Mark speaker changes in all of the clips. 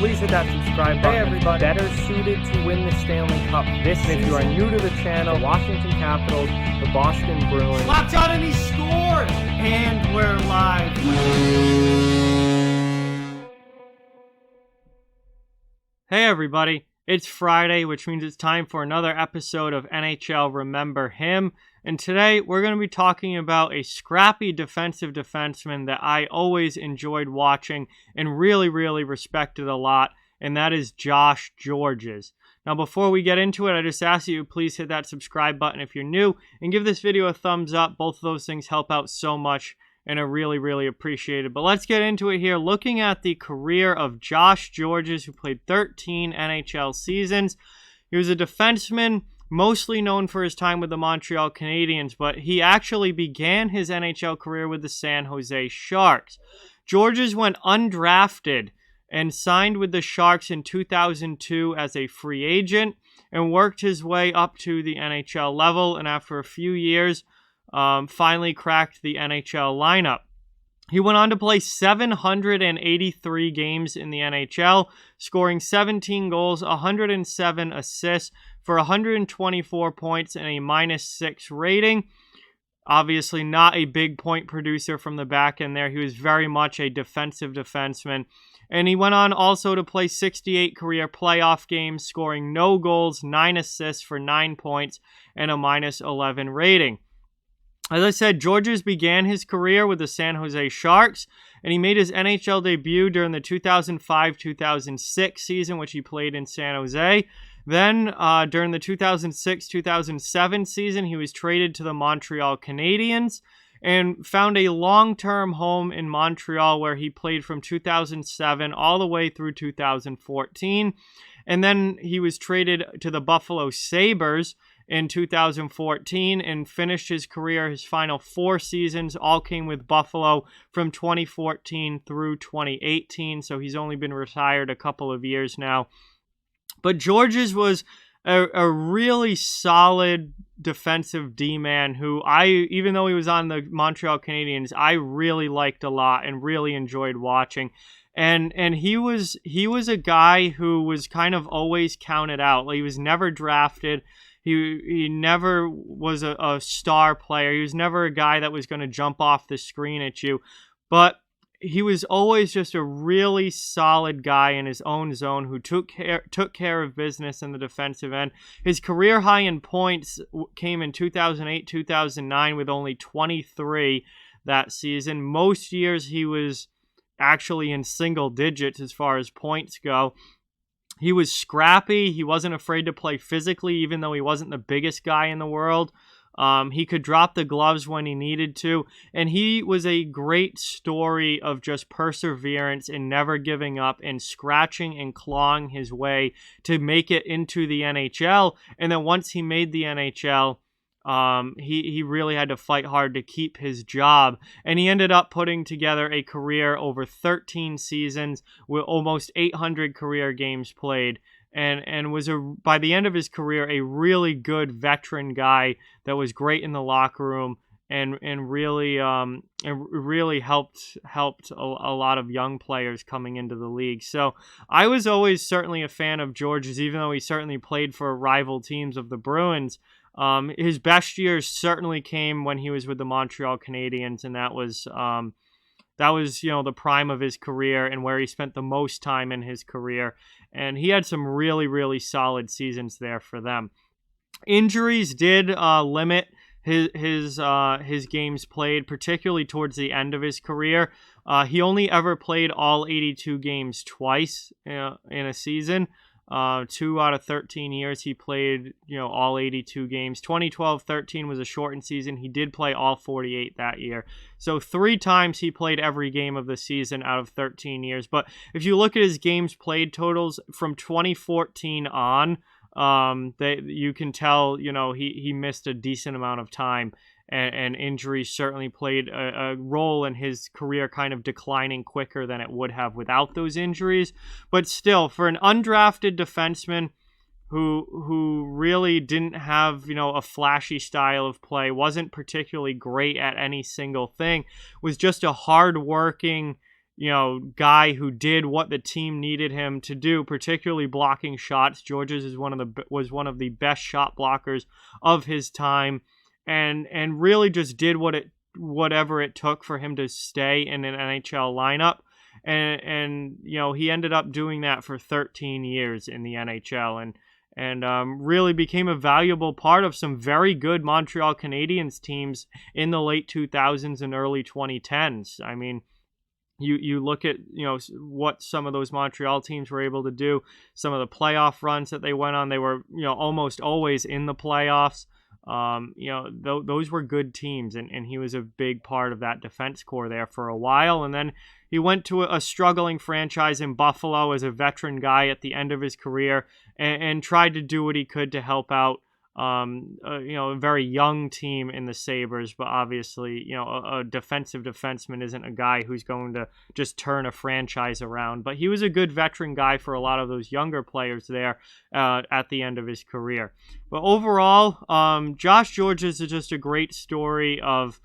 Speaker 1: please hit that subscribe button.
Speaker 2: Hey everybody.
Speaker 1: Better suited to win the Stanley Cup this season. If you are new to the channel, Washington Capitals, the Boston Bruins.
Speaker 2: Locked on and he scored! And we're live. Hey everybody. It's Friday, which means it's time for another episode of NHL Remember Him. And today we're going to be talking about a scrappy defensive defenseman that I always enjoyed watching and really respected a lot, and that is Josh Gorges. Now before we get into it, I just ask you please hit that subscribe button if you're new and give this video a thumbs up. Both of those things help out so much and are really appreciated. But let's get into it here. Looking at the career of Josh Gorges, who played 13 NHL seasons. He was a defenseman, mostly known for his time with the Montreal Canadiens, but he actually began his NHL career with the San Jose Sharks. Gorges went undrafted and signed with the Sharks in 2002 as a free agent and worked his way up to the NHL level, and after a few years, finally cracked the NHL lineup. He went on to play 783 games in the NHL, scoring 17 goals, 107 assists for 124 points and a -6 rating. Obviously not a big point producer from the back end there. He was very much a defensive defenseman. And he went on also to play 68 career playoff games, scoring no goals, 9 assists for 9 points and a -11 rating. As I said, Gorges began his career with the San Jose Sharks, and he made his NHL debut during the 2005-2006 season, which he played in San Jose. Then, during the 2006-2007 season, he was traded to the Montreal Canadiens and found a long-term home in Montreal, where he played from 2007 all the way through 2014. And then he was traded to the Buffalo Sabres in 2014 and finished his career. His final 4 seasons all came with Buffalo from 2014 through 2018, so he's only been retired a couple of years now. But Gorges was a really solid defensive D-man who even though he was on the Montreal Canadiens, I really liked a lot and really enjoyed watching. And he was a guy who was kind of always counted out. He was never drafted. He never was a star player. He was never a guy that was going to jump off the screen at you. But he was always just a really solid guy in his own zone who took care of business in the defensive end. His career high in points came in 2008-2009 with only 23 that season. Most years he was actually in single digits as far as points go. He was scrappy. He wasn't afraid to play physically, even though he wasn't the biggest guy in the world. He could drop the gloves when he needed to. And he was a great story of just perseverance and never giving up and scratching and clawing his way to make it into the NHL. And then once he made the NHL, he really had to fight hard to keep his job, and he ended up putting together a career over 13 seasons with almost 800 career games played, and was by the end of his career a really good veteran guy that was great in the locker room and really helped a lot of young players coming into the league. So I was always certainly a fan of Gorges, even though he certainly played for rival teams of the Bruins. His best years certainly came when he was with the Montreal Canadiens, and that was the prime of his career and where he spent the most time in his career. And he had some really solid seasons there for them. Injuries did limit his games played, particularly towards the end of his career. He only ever played all 82 games twice in a season. 2 out of 13 years he played, all 82 games. 2012-13 was a shortened season. He did play all 48 that year. So 3 times he played every game of the season out of 13 years. But if you look at his games played totals from 2014 on, you can tell, he missed a decent amount of time. And injuries certainly played a role in his career kind of declining quicker than it would have without those injuries. But still, for an undrafted defenseman who really didn't have, a flashy style of play, wasn't particularly great at any single thing, was just a hard-working guy who did what the team needed him to do, particularly blocking shots. Gorges was one of the best shot blockers of his time, and really just did whatever it took for him to stay in an NHL lineup. And he ended up doing that for 13 years in the NHL, and really became a valuable part of some very good Montreal Canadiens teams in the late 2000s and early 2010s. I mean, you look at what some of those Montreal teams were able to do, some of the playoff runs that they went on. They were almost always in the playoffs. Those were good teams, and he was a big part of that defense core there for a while. And then he went to a struggling franchise in Buffalo as a veteran guy at the end of his career, and tried to do what he could to help out a very young team in the Sabres. But obviously, a defensive defenseman isn't a guy who's going to just turn a franchise around. But he was a good veteran guy for a lot of those younger players there at the end of his career. But overall, Josh Gorges is just a great story of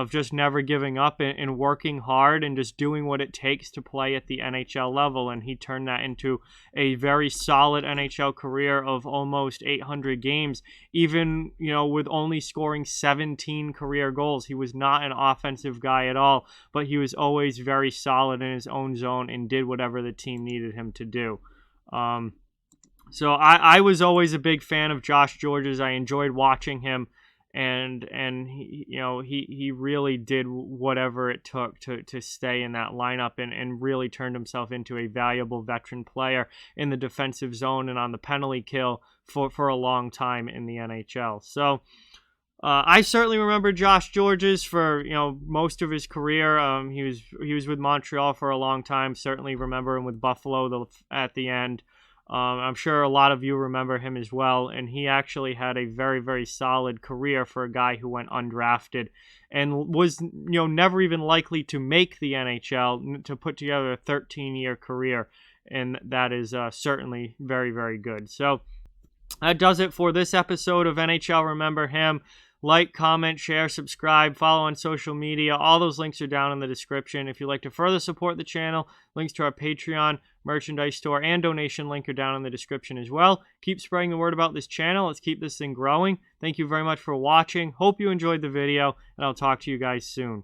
Speaker 2: just never giving up and working hard and just doing what it takes to play at the NHL level. And he turned that into a very solid NHL career of almost 800 games, even, with only scoring 17 career goals. He was not an offensive guy at all, but he was always very solid in his own zone and did whatever the team needed him to do. So I was always a big fan of Josh Gorges. I enjoyed watching him. And he really did whatever it took to stay in that lineup, and really turned himself into a valuable veteran player in the defensive zone and on the penalty kill for a long time in the NHL. So I certainly remember Josh Gorges for most of his career. He was with Montreal for a long time. Certainly remember him with Buffalo at the end. I'm sure a lot of you remember him as well, and he actually had a very, very solid career for a guy who went undrafted and was, never even likely to make the NHL, to put together a 13-year career, and that is certainly very, very good. So that does it for this episode of NHL Remember Him. Like, comment, share, subscribe, follow on social media. All those links are down in the description. If you'd like to further support the channel, links to our Patreon, merchandise store, and donation link are down in the description as well. Keep spreading the word about this channel. Let's keep this thing growing. Thank you very much for watching. Hope you enjoyed the video, and I'll talk to you guys soon.